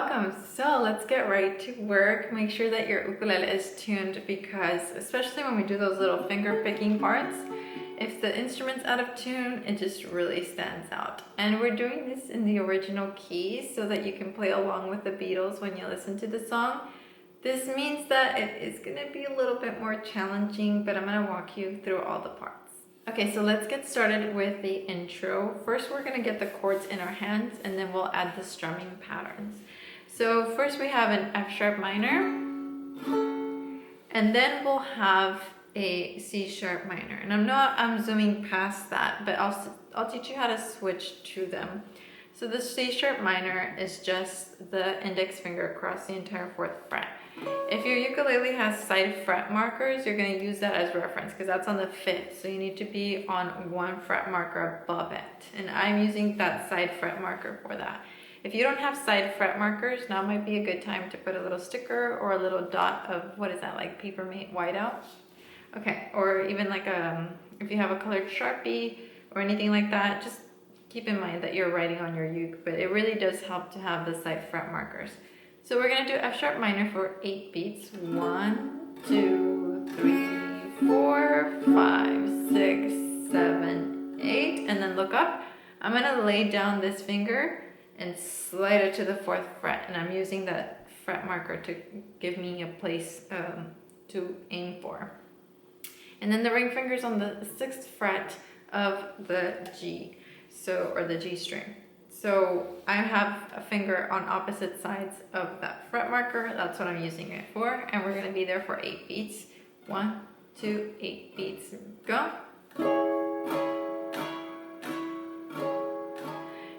welcome. So let's get right to work. Make sure that your ukulele is tuned because especially when we do those little finger picking parts, if the instrument's out of tune, it just really stands out. And we're doing this in the original key so that you can play along with the Beatles when you listen to the song. This means that it is going to be a little bit more challenging, but I'm going to walk you through all the parts. Okay, so let's get started with the intro. First, we're going to get the chords in our hands, and then we'll add the strumming patterns. So first we have an F sharp minor, and then we'll have a C sharp minor. And I'm zooming past that, but I'll teach you how to switch to them. So the C sharp minor is just the index finger across the entire 4th fret. If your ukulele has side fret markers, you're going to use that as reference because that's on the 5th. So you need to be on 1 fret marker above it. And I'm using that side fret marker for that. If you don't have side fret markers, now might be a good time to put a little sticker or a little dot of, what is that, like paper mate whiteout? Okay, or even like if you have a colored Sharpie or anything like that, just keep in mind that you're writing on your uke, but it really does help to have the side fret markers. So we're gonna do F sharp minor for 8 beats. 1, 2, 3, 4, 5, 6, 7, 8, and then look up. I'm gonna lay down this finger and slide it to the 4th fret, and I'm using that fret marker to give me a place to aim for. And then the ring finger's on the 6th fret of the G, or the G string. So I have a finger on opposite sides of that fret marker. That's what I'm using it for. And we're gonna be there for 8 beats. 1, 2, 8 beats, go.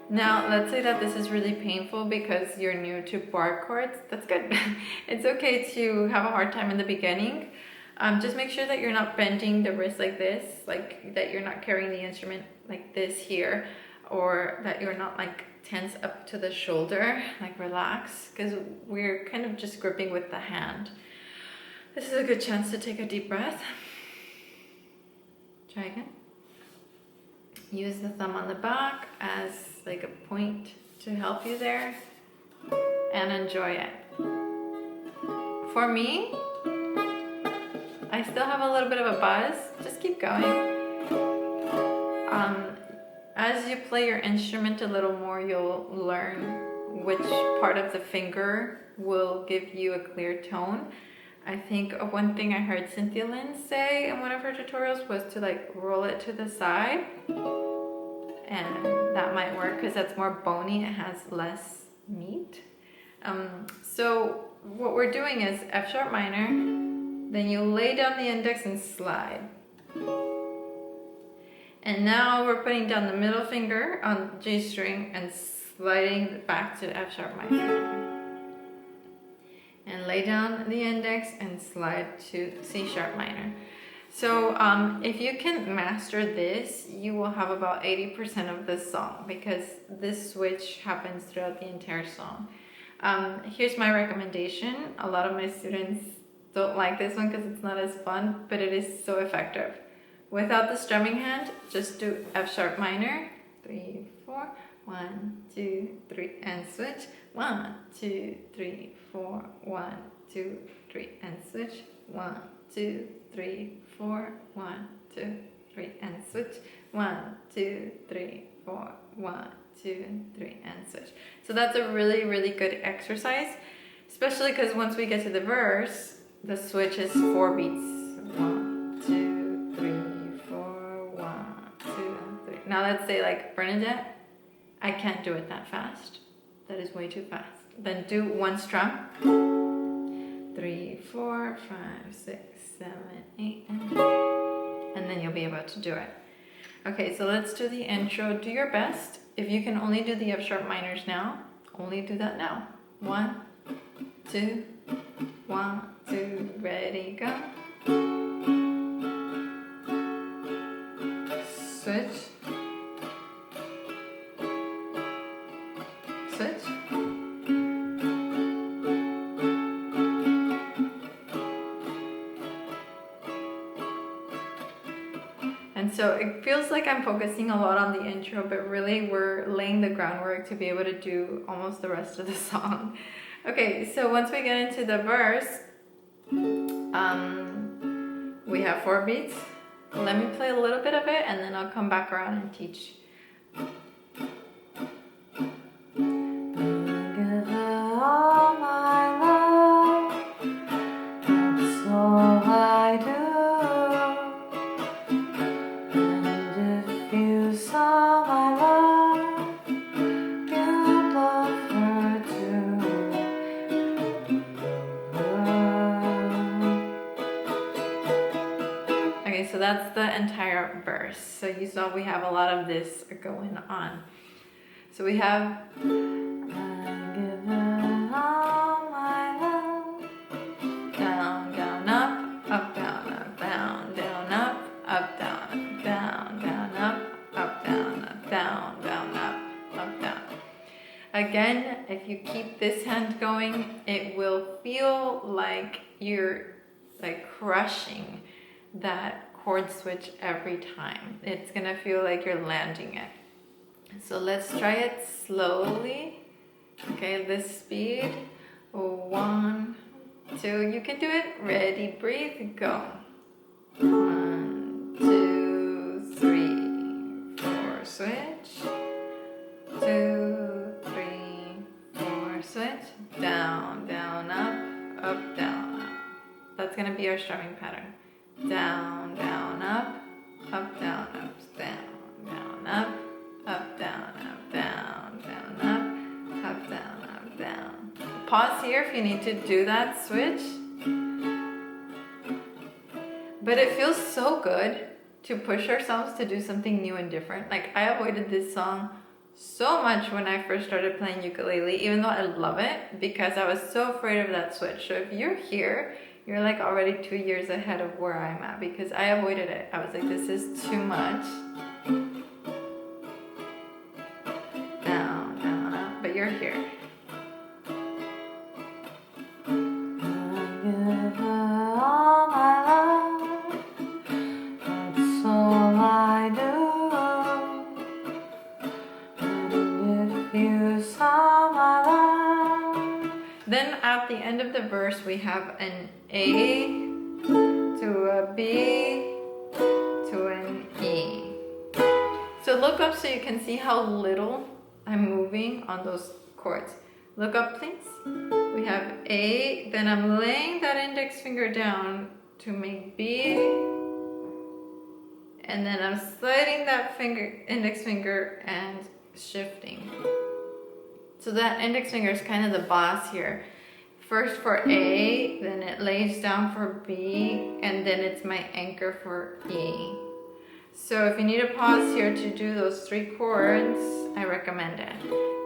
Now, let's say that this is really painful because you're new to bar chords. That's good. It's okay to have a hard time in the beginning. Just make sure that you're not bending the wrist like this, like that you're not carrying the instrument like this here, or that you're not like tense up to the shoulder, like relax, because we're kind of just gripping with the hand. This is a good chance to take a deep breath. Try again. Use the thumb on the back as like a point to help you there, and enjoy it. For me, I still have a little bit of a buzz. Just keep going. As you play your instrument a little more, you'll learn which part of the finger will give you a clear tone. I think one thing I heard Cynthia Lynn say in one of her tutorials was to like roll it to the side. And that might work because that's more bony, it has less meat. So what we're doing is F sharp minor, then you lay down the index and slide. And now we're putting down the middle finger on G string and sliding back to F sharp minor. And lay down the index and slide to C sharp minor. So if you can master this, you will have about 80% of the song because this switch happens throughout the entire song. Here's my recommendation. A lot of my students don't like this one because it's not as fun, but it is so effective. Without the strumming hand, just do F sharp minor, 3, 4, 1, 2, 3, and switch. 1, 2, 3, 4, 1, 2, 3, and switch. 1, 2, 3, 4, 1, 2, 3, and switch. 1, 2, 3, 4, 1, 2, 3, and switch. So that's a really, really good exercise, especially because once we get to the verse, the switch is 4 beats. 1, 2, 3, 4, 1, 2, 3. Now let's say like Bernadette. I can't do it that fast. That is way too fast. Then do 1 strum. 3, 4, 5, 6, 7, 8, and then you'll be able to do it. Okay, so let's do the intro. Do your best. If you can only do the F sharp minors now, only do that now. 1, 2, 1, 2, ready, go. Switch. Switch. And so it feels like I'm focusing a lot on the intro, but really we're laying the groundwork to be able to do almost the rest of the song. Okay, so once we get into the verse, we have 4 beats. Let me play a little bit of it and then I'll come back around and teach. So that's the entire verse. So you saw we have a lot of this going on. So we have I give her all my love. Down, down, up, down, up, down, down, up, down, down, down, up, down, down, up, down. Again, if you keep this hand going, it will feel like you're like crushing that chord switch every time. It's gonna feel like you're landing it. So let's try it slowly. Okay, this speed. 1, 2, you can do it. Ready, breathe, go. 1, 2, 3, 4, switch. 2, 3, 4, switch. Down, down, up, down, up. That's gonna be our strumming pattern. Down, down, up, down, down, down, up, down, down, up, down. Pause here if you need to do that switch. But it feels so good to push ourselves to do something new and different. Like I avoided this song so much when I first started playing ukulele, even though I love it, because I was so afraid of that switch. So if you're here, you're like already 2 years ahead of where I'm at, because I avoided it. I was like, this is too much. Down, down, up, but you're here. I give her all my love. That's all I do. And if you saw my love. Then at the end of the verse, we have an A to a B to an E. So look up so you can see how little I'm moving on those chords. Look up, please. We have A, then I'm laying that index finger down to make B, and then I'm sliding that index finger and shifting. So that index finger is kind of the boss here. First for A, then it lays down for B, and then it's my anchor for E. So if you need a pause here to do those 3 chords, I recommend it.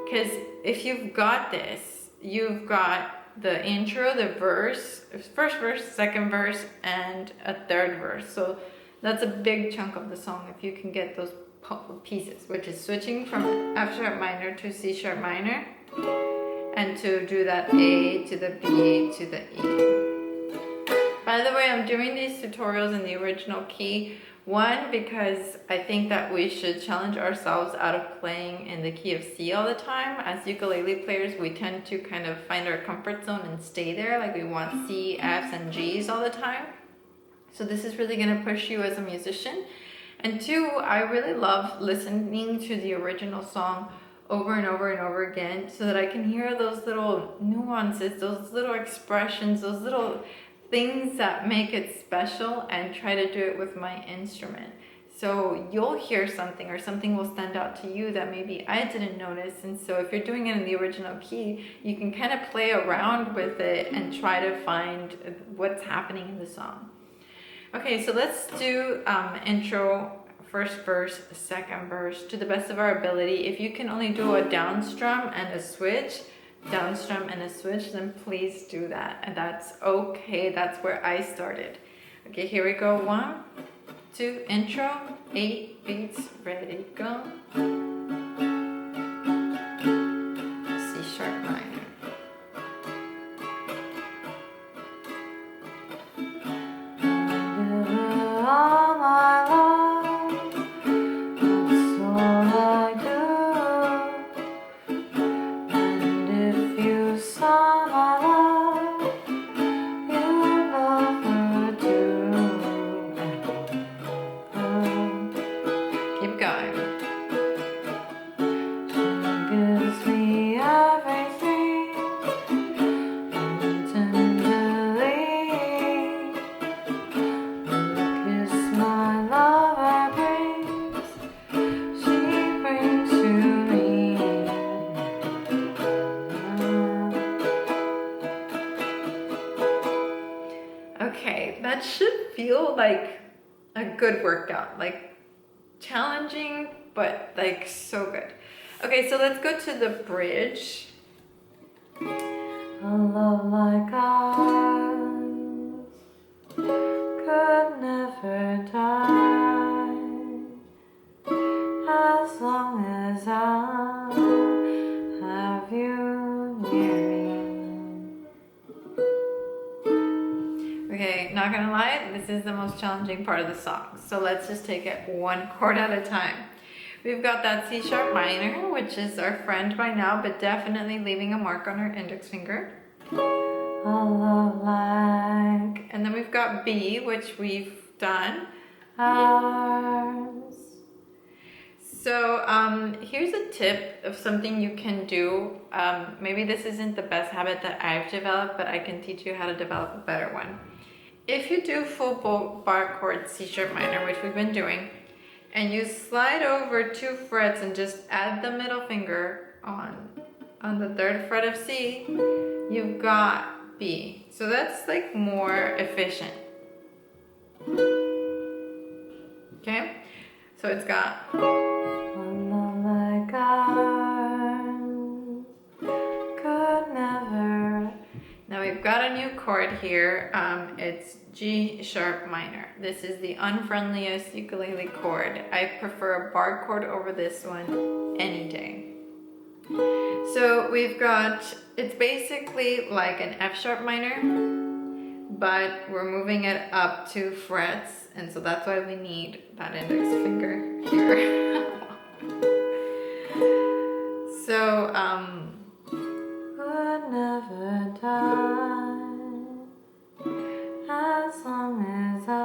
Because if you've got this, you've got the intro, the verse, first verse, second verse, and a third verse. So that's a big chunk of the song if you can get those pieces, which is switching from F sharp minor to C sharp minor, and to do that A to the B to the E. By the way, I'm doing these tutorials in the original key. 1, because I think that we should challenge ourselves out of playing in the key of C all the time. As ukulele players, we tend to kind of find our comfort zone and stay there. Like we want C, Fs, and Gs all the time. So this is really going to push you as a musician. And 2, I really love listening to the original song over and over and over again so that I can hear those little nuances, those little expressions, those little things that make it special, and try to do it with my instrument. So you'll hear something, or something will stand out to you that maybe I didn't notice. And so if you're doing it in the original key, you can kind of play around with it and try to find what's happening in the song. Okay, so let's do intro, first verse, second verse to the best of our ability. If you can only do a down strum and a switch, down strum and a switch, then please do that. And that's okay. That's where I started. Okay, here we go. 1, 2, intro, 8 beats, ready, go. C sharp minor. All my love, feel like a good workout, like challenging, but like so good. Okay, so let's go to the bridge. A love like ours could never die as long as I have you near me. Okay, not gonna lie, this is the most challenging part of the song. So let's just take it one chord at a time. We've got that C sharp minor, which is our friend by now, but definitely leaving a mark on our index finger. A love like, and then we've got B, which we've done. Ours. So here's a tip of something you can do. Maybe this isn't the best habit that I've developed, but I can teach you how to develop a better one. If you do full bar chord C sharp minor, which we've been doing, and you slide over 2 frets and just add the middle finger on the 3rd fret of C, you've got B. So that's like more efficient. Okay? So it's got a love like ours could never. Now we've got a new chord here. It's G sharp minor. This is the unfriendliest ukulele chord. I prefer a bar chord over this one any day. So we've got, it's basically like an F sharp minor, but we're moving it up 2 frets, and so that's why we need that index finger here. So would never die as long as I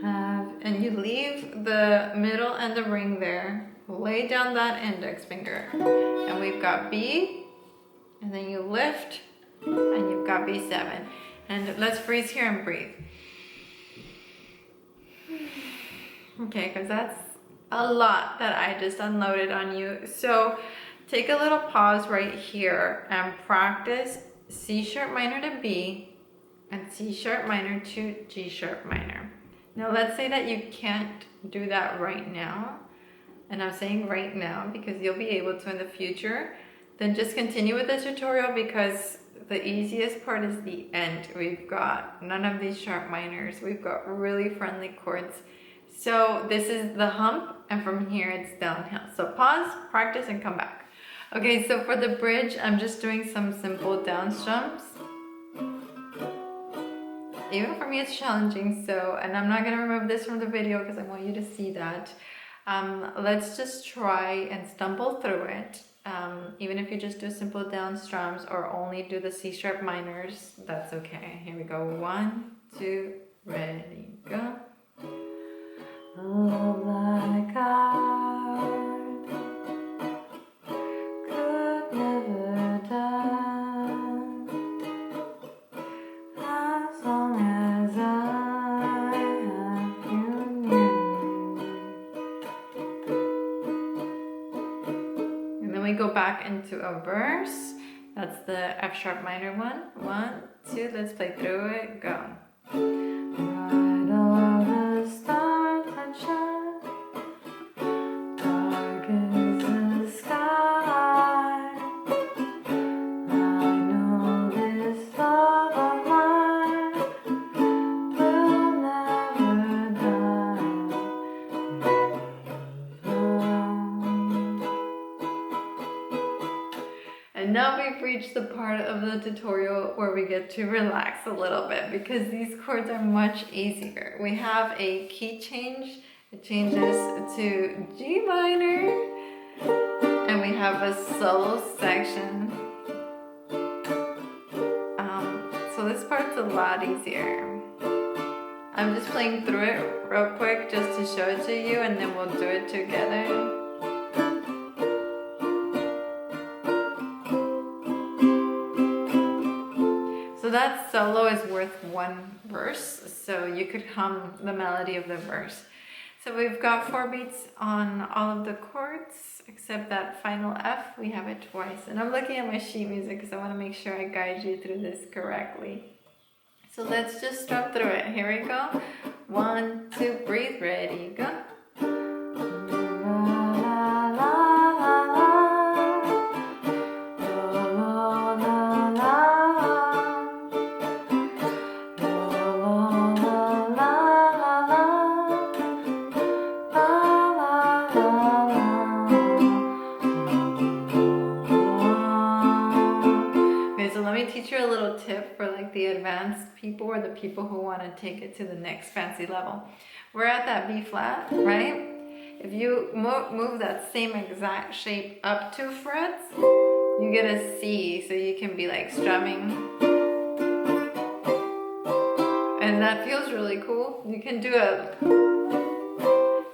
have, and you leave the middle and the ring there, lay down that index finger, and we've got B, and then you lift, and you've got B7. And let's freeze here and breathe. Okay, because that's a lot that I just unloaded on you. So take a little pause right here and practice C sharp minor to B and C sharp minor to G sharp minor. Now let's say that you can't do that right now, and I'm saying right now because you'll be able to in the future. Then just continue with the tutorial, because the easiest part is the end. We've got none of these sharp minors. We've got really friendly chords. So this is the hump, and from here it's downhill. So pause, practice, and come back. Okay, so for the bridge, I'm just doing some simple down strums. Even for me it's challenging, so, and I'm not gonna remove this from the video because I want you to see that. Let's just try and stumble through it. Even if you just do simple down strums or only do the C sharp minors, that's okay. Here we go. 1, 2, ready, go. A love like ours could never die as long as I have you near me. And then we go back into a verse. That's the F sharp minor one. 1, 2, let's play through it, go. Bright are the stars that shine, dark is the sky. I know this love of mine will never die. And now we've reached the part of the tutorial where we get to relax a little bit, because these chords are much easier. We have a key change. It changes to G minor, and we have a solo section. So this part's a lot easier. I'm just playing through it real quick just to show it to you, and then we'll do it together. So that solo is worth 1 verse, so you could hum the melody of the verse. So we've got 4 beats on all of the chords, except that final F, we have it twice. And I'm looking at my sheet music because I want to make sure I guide you through this correctly. So let's just strum through it. Here we go. 1, 2, breathe, ready, go. Teach you a little tip for like the advanced people or the people who want to take it to the next fancy level. We're at that B flat, right? If you move that same exact shape up 2 frets, you get a C, so you can be like strumming. And that feels really cool. You can do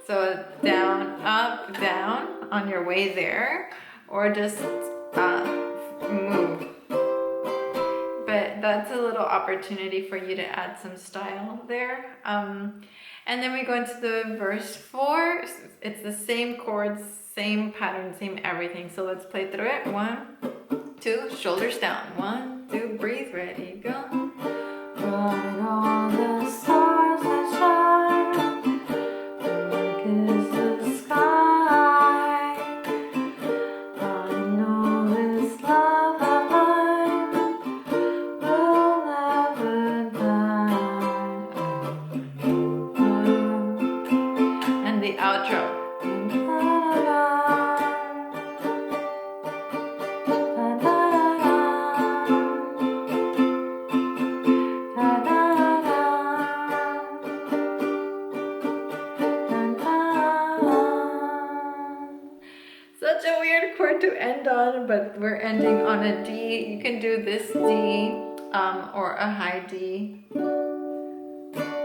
so down, up, down on your way there, or just move. But that's a little opportunity for you to add some style there. And then we go into the verse 4. It's the same chords, same pattern, same everything. So let's play through it. 1, 2, shoulders down. 1, 2, breathe, ready, go. Bright on the stars that shine, dark is the sky. I know this love of mine will never die. And the outro. Such a weird chord to end on, but we're ending on a D. You can do this D or a high D.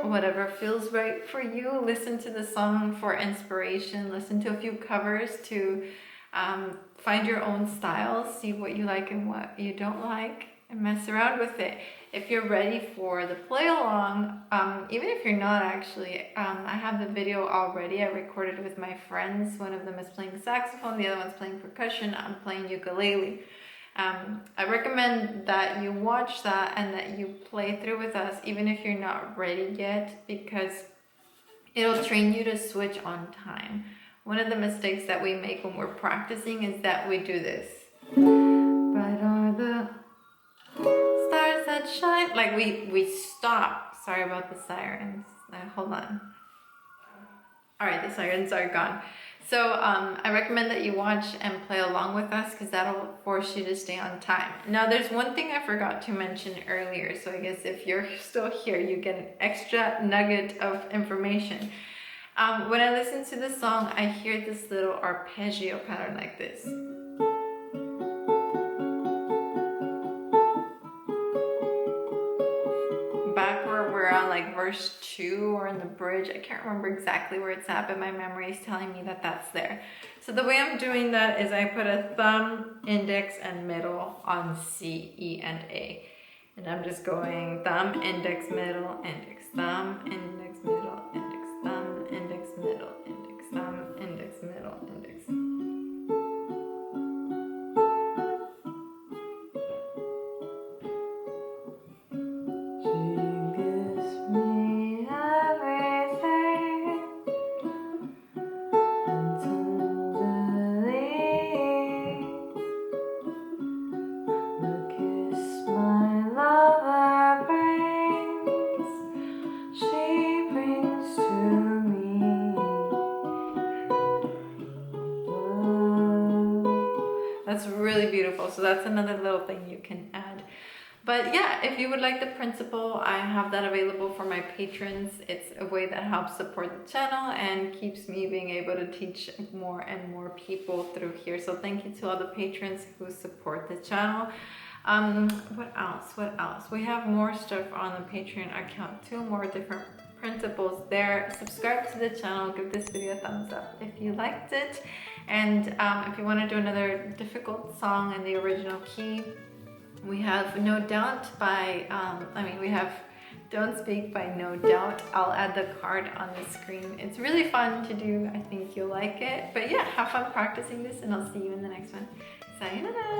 Whatever feels right for you. Listen to the song for inspiration. Listen to a few covers to find your own style. See what you like and what you don't like, and mess around with it. If you're ready for the play along, even if you're not actually, I have the video already. I recorded with my friends. One of them is playing saxophone, the other one's playing percussion. I'm playing ukulele. I recommend that you watch that and that you play through with us, even if you're not ready yet, because it'll train you to switch on time. One of the mistakes that we make when we're practicing is that we do this. Bright are the stars that shine. Like we stop. Sorry about the sirens. Hold on. All right, the sirens are gone. So I recommend that you watch and play along with us, because that'll force you to stay on time. Now, there's one thing I forgot to mention earlier. So I guess if you're still here, you get an extra nugget of information. When I listen to the song, I hear this little arpeggio pattern like this. Back where we're on like verse 2 or in the bridge, I can't remember exactly where it's at, but my memory is telling me that that's there. So the way I'm doing that is I put a thumb, index, and middle on C, E, and A. And I'm just going thumb, index, middle, index, thumb, index, middle, index, thumb, index, middle, index, thumb, index, middle, index. That's really beautiful. So that's another little thing you can add. But yeah, if you would like the principle, I have that available for my patrons. It's a way that helps support the channel and keeps me being able to teach more and more people through here. So thank you to all the patrons who support the channel. What else? We have more stuff on the Patreon account, 2 more different principles there. Subscribe to the channel, give this video a thumbs up if you liked it. And if you want to do another difficult song in the original key, we have No Doubt by, we have Don't Speak by No Doubt. I'll add the card on the screen. It's really fun to do. I think you'll like it. But yeah, have fun practicing this, and I'll see you in the next one. Sayonara!